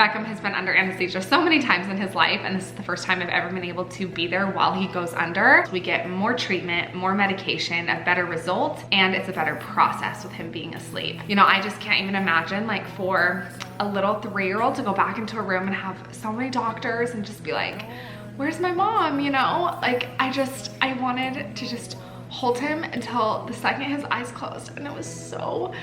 Beckham has been under anesthesia so many times in his life, and this is the first time I've ever been able to be there while he goes under. We get more treatment, more medication, a better result, and it's a better process with him being asleep. You know, I just can't even imagine, like, for a little 3-year-old to go back into a room and have so many doctors and just be like, where's my mom, you know? Like, I wanted to just hold him until the second his eyes closed, and it was so,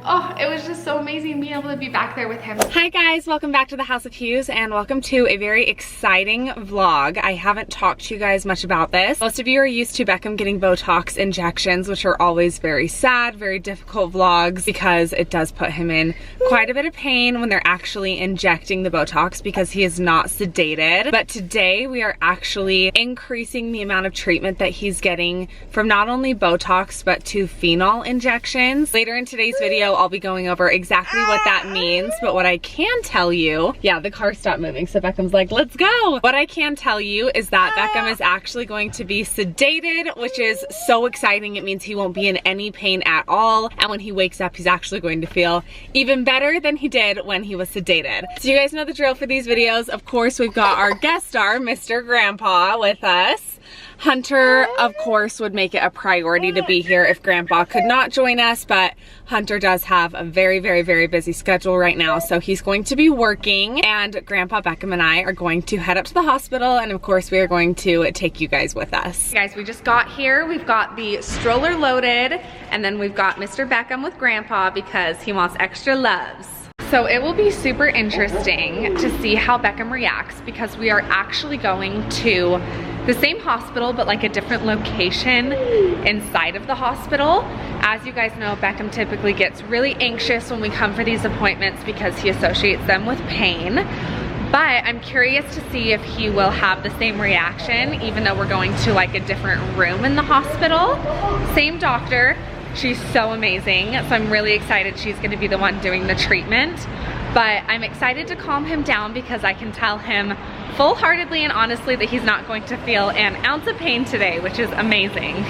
oh, it was just so amazing being able to be back there with him. Hi guys, welcome back to the House of Hughes, and welcome to a very exciting vlog. I haven't talked to you guys much about this. Most of you are used to Beckham getting Botox injections, which are always very sad, very difficult vlogs, because it does put him in quite a bit of pain when they're actually injecting the Botox, because he is not sedated. But today we are actually increasing the amount of treatment that he's getting from not only Botox, but to phenol injections. Later in today's video, I'll be going over exactly what that means, but what I can tell you, yeah, the car stopped moving, so Beckham's like, let's go. What I can tell you is that Beckham is actually going to be sedated, which is so exciting. It means he won't be in any pain at all, and when he wakes up, he's actually going to feel even better than he did when he was sedated. So you guys know the drill for these videos. Of course, we've got our guest star, Mr. Grandpa, with us. Hunter, of course, would make it a priority to be here if Grandpa could not join us, but Hunter does have a very, very, very busy schedule right now, so he's going to be working, and Grandpa, Beckham, and I are going to head up to the hospital, and of course, we are going to take you guys with us. Guys, we just got here. We've got the stroller loaded, and then we've got Mr. Beckham with Grandpa because he wants extra loves. So it will be super interesting to see how Beckham reacts, because we are actually going to the same hospital, but like a different location inside of the hospital. As you guys know, Beckham typically gets really anxious when we come for these appointments because he associates them with pain. But I'm curious to see if he will have the same reaction, even though we're going to like a different room in the hospital. Same doctor. She's so amazing, so I'm really excited she's gonna be the one doing the treatment. But I'm excited to calm him down because I can tell him full-heartedly and honestly that he's not going to feel an ounce of pain today, which is amazing.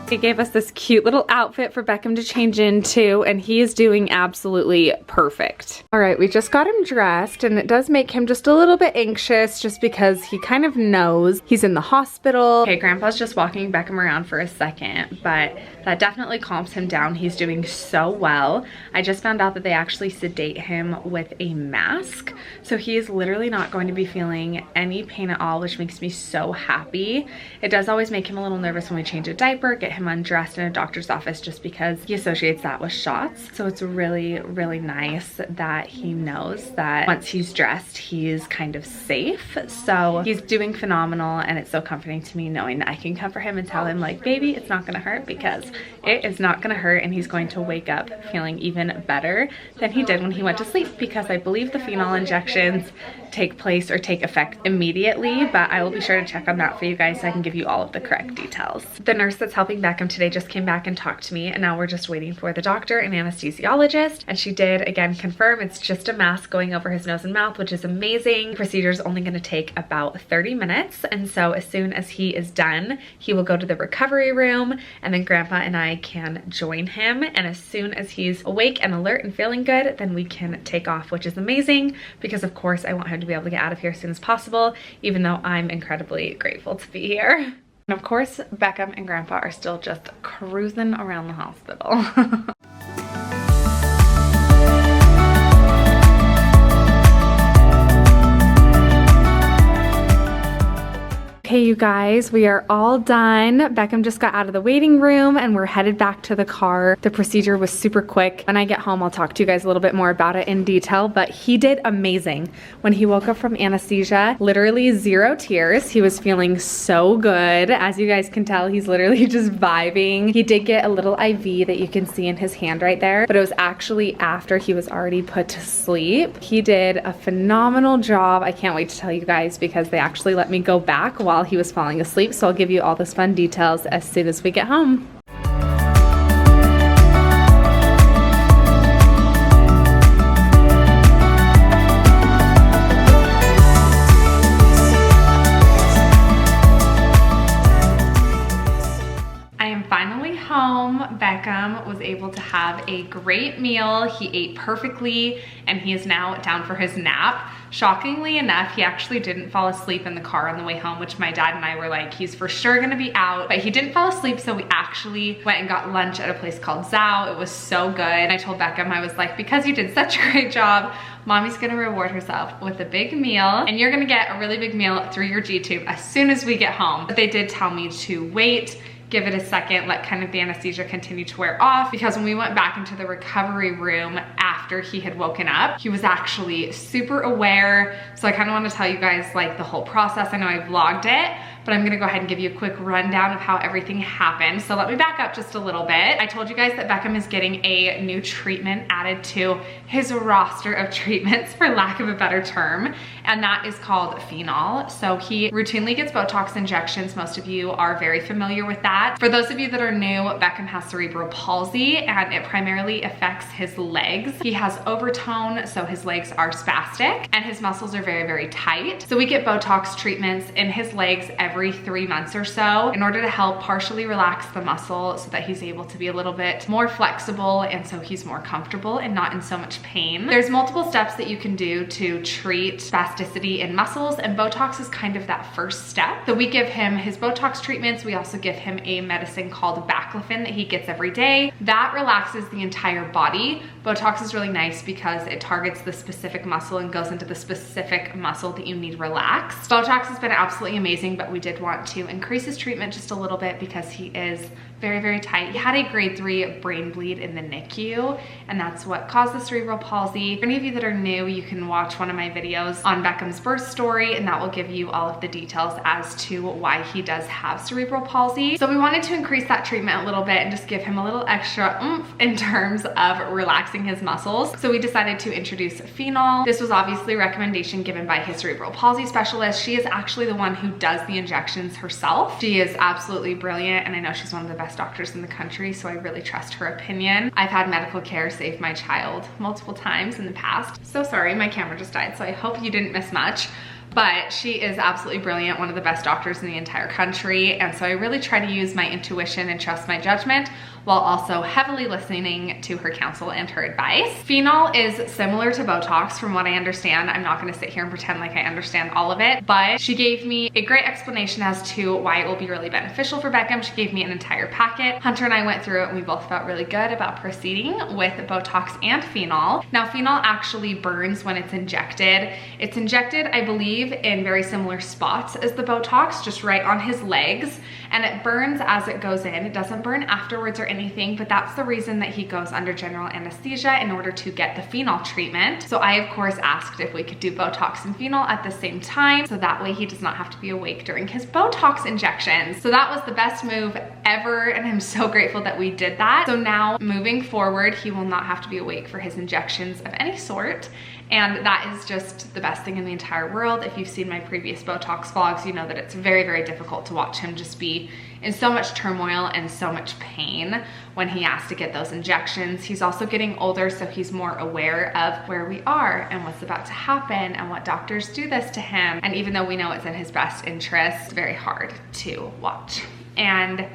He gave us this cute little outfit for Beckham to change into, and he is doing absolutely perfect. All right, we just got him dressed, and it does make him just a little bit anxious just because he kind of knows he's in the hospital. Okay, Grandpa's just walking Beckham around for a second, but that definitely calms him down. He's doing so well. I just found out that they actually sedate him with a mask, so he is literally not going to be feeling any pain at all, which makes me so happy. It does always make him a little nervous when we change a diaper, get him undressed in a doctor's office just because he associates that with shots. So it's really, really nice that he knows that once he's dressed, he's kind of safe. So he's doing phenomenal, and it's so comforting to me knowing that I can comfort him and tell him like, baby, it's not gonna hurt, because it is not gonna hurt, and he's going to wake up feeling even better than he did when he went to sleep, because I believe the phenol injections take place or take effect immediately, but I will be sure to check on that for you guys so I can give you all of the correct details. The nurse that's helping Beckham today just came back and talked to me, and now we're just waiting for the doctor and anesthesiologist, and she did again confirm it's just a mask going over his nose and mouth, which is amazing. The procedure is only going to take about 30 minutes, and so as soon as he is done, he will go to the recovery room, and then Grandpa and I can join him, and as soon as he's awake and alert and feeling good, then we can take off, which is amazing, because of course I want him to be able to get out of here as soon as possible, even though I'm incredibly grateful to be here. And of course, Beckham and Grandpa are still just cruising around the hospital. Okay, you guys, we are all done. Beckham just got out of the waiting room and we're headed back to the car. The procedure was super quick. When I get home, I'll talk to you guys a little bit more about it in detail, but he did amazing. When he woke up from anesthesia, literally 0 tears. He was feeling so good. As you guys can tell, he's literally just vibing. He did get a little IV that you can see in his hand right there, but it was actually after he was already put to sleep. He did a phenomenal job. I can't wait to tell you guys because they actually let me go back while he was falling asleep, so I'll give you all those fun details as soon as we get home. Beckham was able to have a great meal. He ate perfectly and he is now down for his nap. Shockingly enough, he actually didn't fall asleep in the car on the way home, which my dad and I were like, he's for sure gonna be out, but he didn't fall asleep, so we actually went and got lunch at a place called Zao. It was so good. I told Beckham, I was like, because you did such a great job, Mommy's gonna reward herself with a big meal, and you're gonna get a really big meal through your G-tube as soon as we get home. But they did tell me to wait, give it a second, let kind of the anesthesia continue to wear off, because when we went back into the recovery room after he had woken up, he was actually super aware. So I kind of want to tell you guys like the whole process. I know I vlogged it, but I'm gonna go ahead and give you a quick rundown of how everything happened. So let me back up just a little bit. I told you guys that Beckham is getting a new treatment added to his roster of treatments, for lack of a better term, and that is called phenol. So he routinely gets Botox injections. Most of you are very familiar with that. For those of you that are new, Beckham has cerebral palsy, and it primarily affects his legs. He has overtone, so his legs are spastic, and his muscles are very, very tight. So we get Botox treatments in his legs every 3 months or so in order to help partially relax the muscle so that he's able to be a little bit more flexible, and so he's more comfortable and not in so much pain. There's multiple steps that you can do to treat spasticity in muscles, and Botox is kind of that first step. So we give him his Botox treatments. We also give him a medicine called baclofen that he gets every day. That relaxes the entire body. Botox is really nice because it targets the specific muscle and goes into the specific muscle that you need relaxed. Botox has been absolutely amazing, but we did want to increase his treatment just a little bit because he is very, very tight. He had a grade 3 brain bleed in the NICU, and that's what caused the cerebral palsy. For any of you that are new, you can watch one of my videos on Beckham's birth story, and that will give you all of the details as to why he does have cerebral palsy. So we wanted to increase that treatment a little bit and just give him a little extra oomph in terms of relaxing his muscles. So we decided to introduce phenol. This was obviously a recommendation given by his cerebral palsy specialist. She is actually the one who does the injections herself. She is absolutely brilliant, and I know she's one of the best doctors in the country, so I really trust her opinion. I've had medical care save my child multiple times in the past. So sorry, my camera just died, so I hope you didn't miss much. But she is absolutely brilliant, one of the best doctors in the entire country, and so I really try to use my intuition and trust my judgment while also heavily listening to her counsel and her advice. Phenol is similar to Botox from what I understand. I'm not gonna sit here and pretend like I understand all of it, but she gave me a great explanation as to why it will be really beneficial for Beckham. She gave me an entire packet. Hunter and I went through it and we both felt really good about proceeding with Botox and phenol. Now phenol actually burns when it's injected. It's injected, I believe, believe, in very similar spots as the Botox, just right on his legs. And it burns as it goes in. It doesn't burn afterwards or anything, but that's the reason that he goes under general anesthesia, in order to get the phenol treatment. So I, of course, asked if we could do Botox and phenol at the same time, so that way he does not have to be awake during his Botox injections. So that was the best move ever, and I'm so grateful that we did that. So now moving forward, he will not have to be awake for his injections of any sort. And that is just the best thing in the entire world. If you've seen my previous Botox vlogs, you know that it's very, very difficult to watch him just be in so much turmoil and so much pain when he has to get those injections. He's also getting older, so he's more aware of where we are and what's about to happen and what doctors do this to him. And even though we know it's in his best interest, it's very hard to watch. And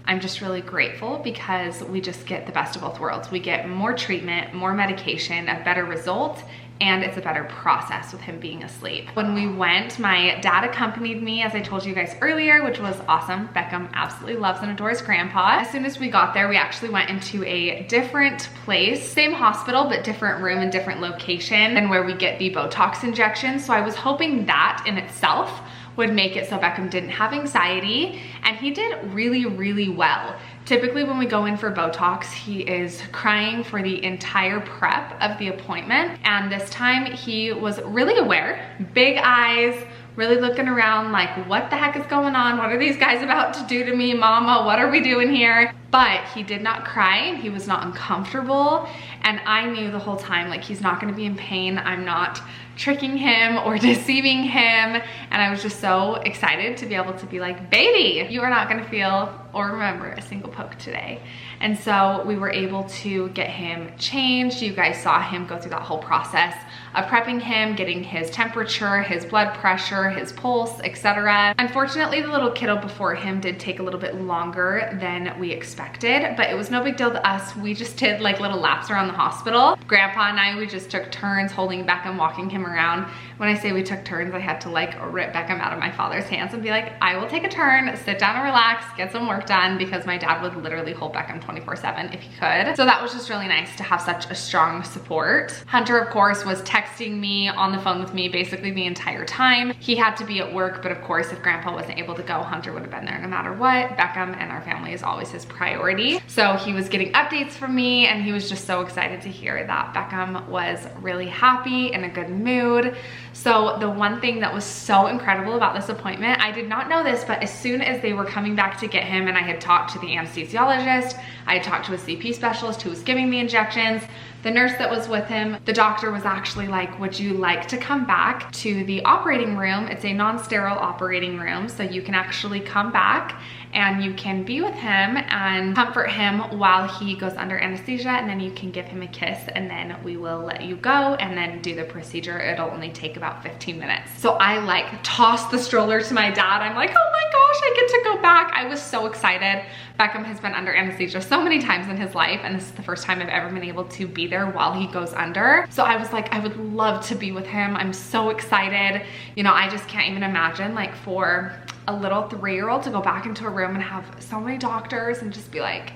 I'm just really grateful because we just get the best of both worlds. We get more treatment, more medication, a better result, and it's a better process with him being asleep. When we went, my dad accompanied me, as I told you guys earlier, which was awesome. Beckham absolutely loves and adores grandpa. As soon as we got there, we actually went into a different place, same hospital, but different room and different location than where we get the Botox injections. So I was hoping that in itself would make it so Beckham didn't have anxiety, and he did really, really well. Typically when we go in for Botox, he is crying for the entire prep of the appointment, and this time he was really aware, big eyes, really looking around like, what the heck is going on? What are these guys about to do to me, mama? What are we doing here? But he did not cry, he was not uncomfortable, and I knew the whole time, like, he's not gonna be in pain, I'm not tricking him or deceiving him, and I was just so excited to be able to be like, baby, you are not gonna feel or remember a single poke today. And so we were able to get him changed. You guys saw him go through that whole process of prepping him, getting his temperature, his blood pressure, his pulse, etc. Unfortunately, the little kiddo before him did take a little bit longer than we expected, but it was no big deal to us. We just did like little laps around the hospital. Grandpa and I, we just took turns holding Beckham, walking him around. When I say we took turns, I had to like rip Beckham out of my father's hands and be like, I will take a turn, sit down and relax, get some work done, because my dad would literally hold Beckham 24/7 if he could. So that was just really nice to have such a strong support. Hunter, of course, was texting me on the phone with me basically the entire time. He had to be at work, but of course, if Grandpa wasn't able to go, Hunter would have been there no matter what. Beckham and our family is always his priority. So he was getting updates from me, and he was just so excited to hear that Beckham was really happy, in a good mood. So the one thing that was so incredible about this appointment, I did not know this, but as soon as they were coming back to get him, and I had talked to the anesthesiologist, I had talked to a CP specialist who was giving the injections, the nurse that was with him, the doctor was actually like, would you like to come back to the operating room? It's a non-sterile operating room, so you can actually come back and you can be with him and comfort him while he goes under anesthesia, and then you can give him a kiss, and then we will let you go and then do the procedure. It'll only take about 15 minutes. So I like tossed the stroller to my dad. I'm like, oh my gosh, I get to go back. I was so excited. Beckham has been under anesthesia so many times in his life, and this is the first time I've ever been able to be there while he goes under. So I was like, I would love to be with him. I'm so excited. You know, I just can't even imagine, like, for a little 3-year-old to go back into a room and have so many doctors and just be like,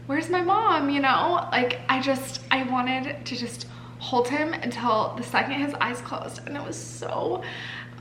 where's my mom? You know, like, I wanted to just hold him until the second his eyes closed, and it was so,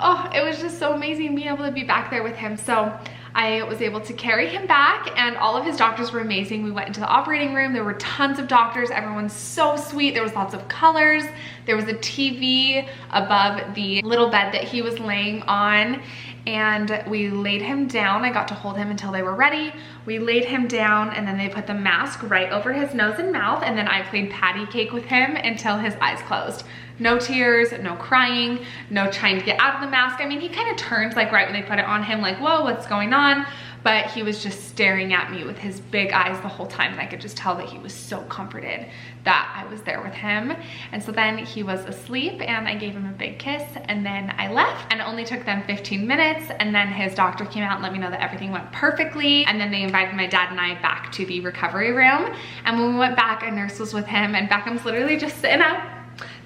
oh, it was just so amazing being able to be back there with him. So I was able to carry him back, and all of his doctors were amazing. We went into the operating room. There were tons of doctors. Everyone's so sweet. There was lots of colors. There was a TV above the little bed that he was laying on, and we laid him down. I got to hold him until they were ready. We laid him down, and then they put the mask right over his nose and mouth, and then I played patty cake with him until his eyes closed. No tears, no crying, no trying to get out of the mask. I mean, he kind of turned like right when they put it on him, like, whoa, what's going on? But he was just staring at me with his big eyes the whole time, and I could just tell that he was so comforted that I was there with him. And so then he was asleep, and I gave him a big kiss, and then I left, and it only took them 15 minutes, and then his doctor came out and let me know that everything went perfectly, and then they invited my dad and I back to the recovery room. And when we went back, a nurse was with him, and Beckham's literally just sitting up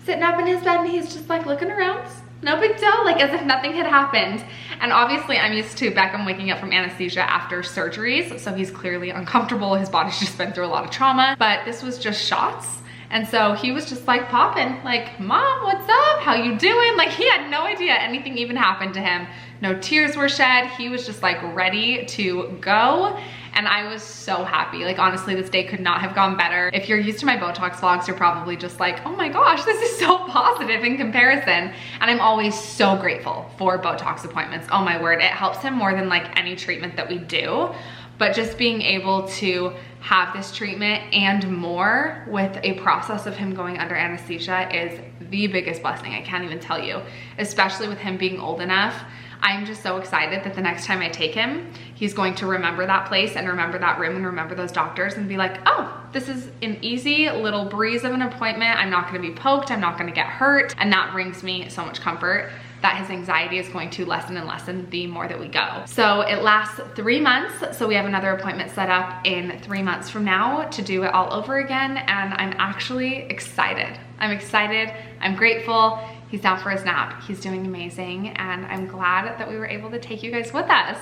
in his bed, and he's just like looking around. No big deal, like as if nothing had happened. And obviously I'm used to Beckham waking up from anesthesia after surgeries, so he's clearly uncomfortable. His body's just been through a lot of trauma, but this was just shots. And so he was just like popping, like, Mom, what's up? How you doing? Like, he had no idea anything even happened to him. No tears were shed. He was just like ready to go. And I was so happy. Like, honestly, this day could not have gone better. If you're used to my Botox vlogs, you're probably just like, oh my gosh, this is so positive in comparison. And I'm always so grateful for Botox appointments. Oh my word, it helps him more than like any treatment that we do. But just being able to have this treatment and more with a process of him going under anesthesia is the biggest blessing. I can't even tell you, especially with him being old enough. I'm just so excited that the next time I take him, he's going to remember that place and remember that room and remember those doctors and be like, oh, this is an easy little breeze of an appointment. I'm not gonna be poked, I'm not gonna get hurt. And that brings me so much comfort that his anxiety is going to lessen and lessen the more that we go. So it lasts 3 months. So we have another appointment set up in 3 months from now to do it all over again. And I'm actually excited. I'm excited, I'm grateful. He's down for his nap. He's doing amazing. And I'm glad that we were able to take you guys with us.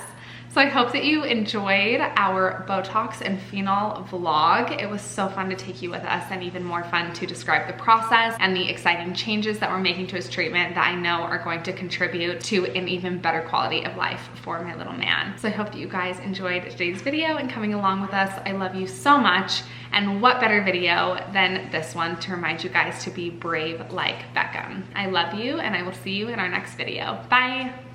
So I hope that you enjoyed our Botox and phenol vlog. It was so fun to take you with us and even more fun to describe the process and the exciting changes that we're making to his treatment that I know are going to contribute to an even better quality of life for my little man. So I hope that you guys enjoyed today's video and coming along with us. I love you so much. And what better video than this one to remind you guys to be brave like Beckham. I love you and I will see you in our next video. Bye.